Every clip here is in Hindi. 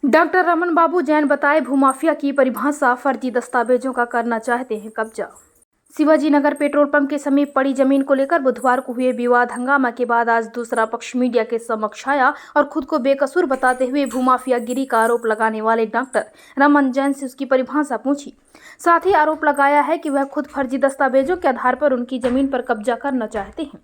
डॉक्टर रमन बाबू जैन बताए, भूमाफिया की परिभाषा फर्जी दस्तावेजों का करना चाहते हैं कब्जा। शिवाजी नगर पेट्रोल पंप के समीप पड़ी जमीन को लेकर बुधवार को हुए विवाद हंगामा के बाद आज दूसरा पक्ष मीडिया के समक्ष आया और खुद को बेकसूर बताते हुए भूमाफियागिरी का आरोप लगाने वाले डॉक्टर रमन जैन से उसकी परिभाषा पूछी। साथ ही आरोप लगाया है कि वह खुद फर्जी दस्तावेजों के आधार पर उनकी जमीन पर कब्जा करना चाहते हैं।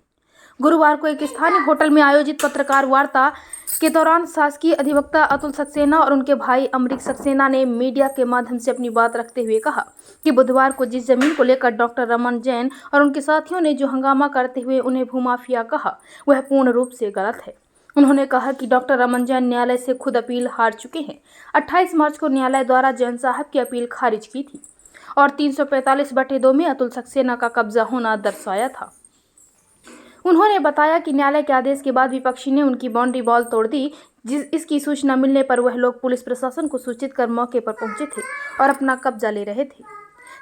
गुरुवार को एक स्थानीय होटल में आयोजित पत्रकार वार्ता के दौरान शासकीय अधिवक्ता अतुल सक्सेना और उनके भाई अमरीक सक्सेना ने मीडिया के माध्यम से अपनी बात रखते हुए कहा कि बुधवार को जिस जमीन को लेकर डॉक्टर रमन जैन और उनके साथियों ने जो हंगामा करते हुए उन्हें भूमाफिया कहा, वह पूर्ण रूप से गलत है। उन्होंने कहा कि डॉक्टर रमन जैन न्यायालय से खुद अपील हार चुके हैं। 28 मार्च को न्यायालय द्वारा जैन साहब की अपील खारिज की थी और 345/2 में अतुल सक्सेना का कब्जा होना दर्शाया था। उन्होंने बताया कि न्यायालय के आदेश के बाद विपक्षी ने उनकी बाउंड्री वॉल तोड़ दी। इसकी सूचना मिलने पर वह लोग पुलिस प्रशासन को सूचित कर मौके पर पहुंचे थे और अपना कब्जा ले रहे थे।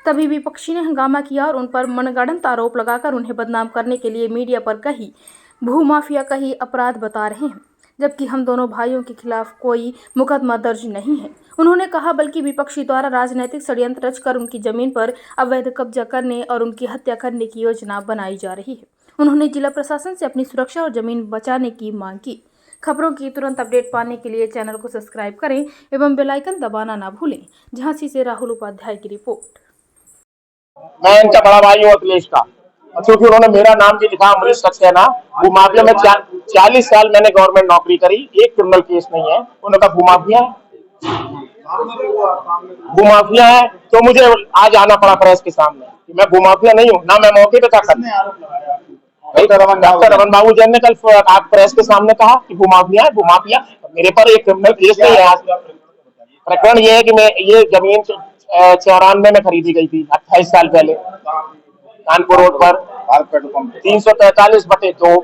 तभी विपक्षी ने हंगामा किया और उन पर मनगढ़ंत आरोप लगाकर उन्हें बदनाम करने के लिए मीडिया पर कही भूमाफिया का ही अपराध बता रहे हैं, जबकि हम दोनों भाइयों के खिलाफ कोई मुकदमा दर्ज नहीं है। उन्होंने कहा बल्कि विपक्षी द्वारा राजनीतिक षड्यंत्र रचकर उनकी जमीन पर अवैध कब्जा करने और उनकी हत्या करने की योजना बनाई जा रही है। उन्होंने जिला प्रशासन से अपनी सुरक्षा और जमीन बचाने की मांग की। खबरों की तुरंत अपडेट पाने के लिए चैनल को सब्सक्राइब करें एवं बेल आइकन दबाना ना भूलें। झांसी से राहुल उपाध्याय की रिपोर्ट। मैं इनका बड़ा भाई हूँ अखिलेश का, क्योंकि उन्होंने मेरा नाम भी लिखा अमरीक सक्सेना। वो माफिया में 40 साल मैंने गवर्नमेंट नौकरी करी, एक क्रिमिनल केस नहीं है। उन्होंने कहा भूमाफिया है, तो मुझे आज आना पड़ा प्रेस के सामने कि मैं भूमाफिया नहीं हूँ ना। मैं मौके पे डॉक्टर रमन बाबू जैन ने कल प्रेस के सामने कहा कि भूमाफिया है। भूमाफिया मेरे पर एक क्रिमिनल केस नहीं है। प्रकरण ये है कि मैं ये जमीन 94 में खरीदी गई थी, 28 साल पहले, कानपुर रोड पर 343/2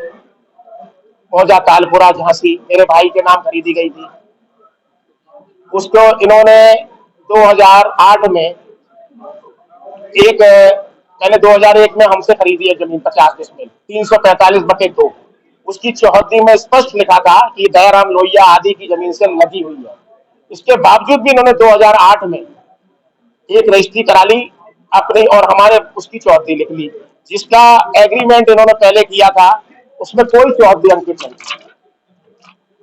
पहुंचा तालपुरा झांसी, मेरे भाई के नाम खरीदी गई थी। उसको इन्होंने 2008 में पहले 2001 में हमसे खरीदी है जमीन 50 डिसमिल 345/2। उसकी चौहद्दी में स्पष्ट लिखा था कि दयाराम लोहिया आदि की जमीन से लगी हुई है। इसके बावजूद भी इन्होंने 2008 में एक रजिस्ट्री करा ली अपनी और हमारे उसकी चौहद्दी लिख ली, जिसका एग्रीमेंट इन्होंने पहले किया था, उसमें कोई चौहद्दी अंकित नहीं।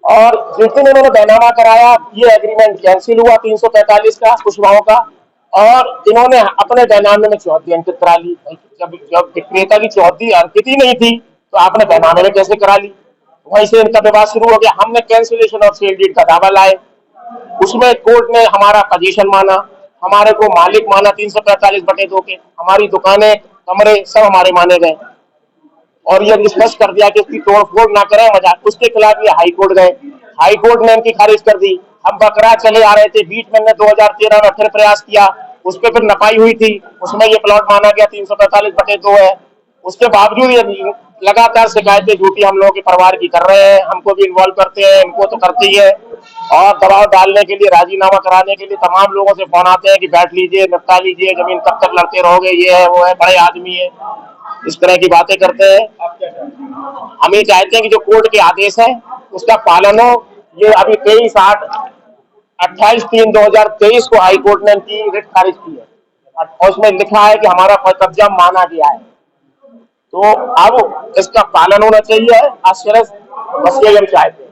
और जिस दिन इन्होंने बैनामा कराया, ये एग्रीमेंट कैंसिल हुआ 345 का, कुशवाहों का, और इन्होंने अपने बैनामे में चौहद्दी अंकित करा ली। जब विक्रेता की चौहद्दी अंकित ही नहीं थी तो आपने बैनामे में कैसे करा ली? वहीं से इनका विवाद शुरू हो गया। हमने कैंसिलेशन ऑफ सेल डीड का दावा लाए, उसमें कोर्ट ने हमारा पोजीशन माना, हमारे को मालिक माना 345/2 के। हमारी दुकानें, कमरे सब हमारे माने गए और ये स्पष्ट कर दिया कि इसकी तोड़फोड़ ना करें मजाक। उसके खिलाफ ये हाई कोर्ट गए, हाई कोर्ट ने इनकी खारिज कर दी। हम बकरा चले आ रहे थे, बीच में 2013 में फिर प्रयास किया, उस पर फिर नपाई हुई थी, उसमें ये प्लॉट माना गया 345/2 है। उसके बावजूद ये लगातार शिकायतें झूठी हम लोगों के परिवार की कर रहे हैं, हमको भी इन्वॉल्व करते हैं, इनको तो करते ही है, और दबाव डालने के लिए, राजीनामा कराने के लिए तमाम लोगों से फोन आते हैं कि बैठ लीजिए, निपटा लीजिए, जमीन कब तक लड़ते रहोगे, ये है वो है, बड़े आदमी है, इस तरह की बातें करते हैं। हम ये चाहते हैं कि जो कोर्ट के आदेश है उसका पालन हो। ये अभी 28/3/2023 को हाई कोर्ट ने इनकी रिट खारिज की है और उसमें लिखा है कि हमारा कब्जा माना गया है, तो अब इसका पालन होना चाहिए। बस यही हम चाहते हैं।